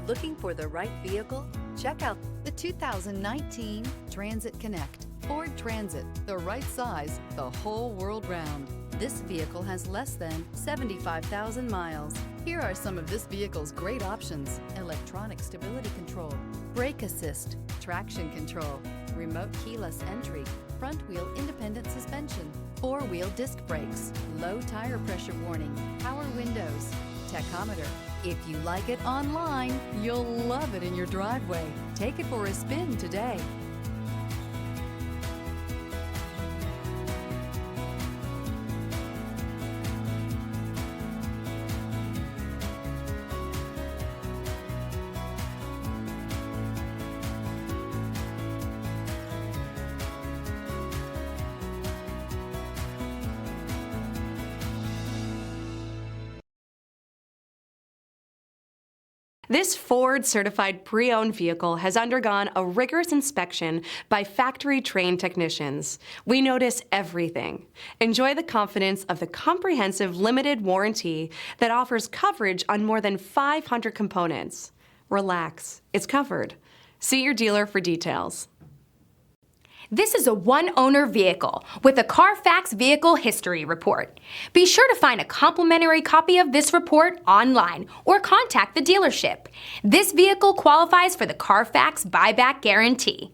Looking for the right vehicle? Check out the 2019 Transit Connect. Ford Transit, the right size, the whole world round. This vehicle has less than 75,000 miles. Here are some of this vehicle's great options: electronic stability control, brake assist, traction control, remote keyless entry, front wheel independent suspension, four-wheel disc brakes, low tire pressure warning, power windows, tachometer. If you like it online, you'll love it in your driveway. Take it for a spin today. This Ford certified pre-owned vehicle has undergone a rigorous inspection by factory-trained technicians. We notice everything. Enjoy the confidence of the comprehensive limited warranty that offers coverage on more than 500 components. Relax, it's covered. See your dealer for details. This is a one-owner vehicle with a Carfax Vehicle History Report. Be sure to find a complimentary copy of this report online or contact the dealership. This vehicle qualifies for the Carfax Buyback Guarantee.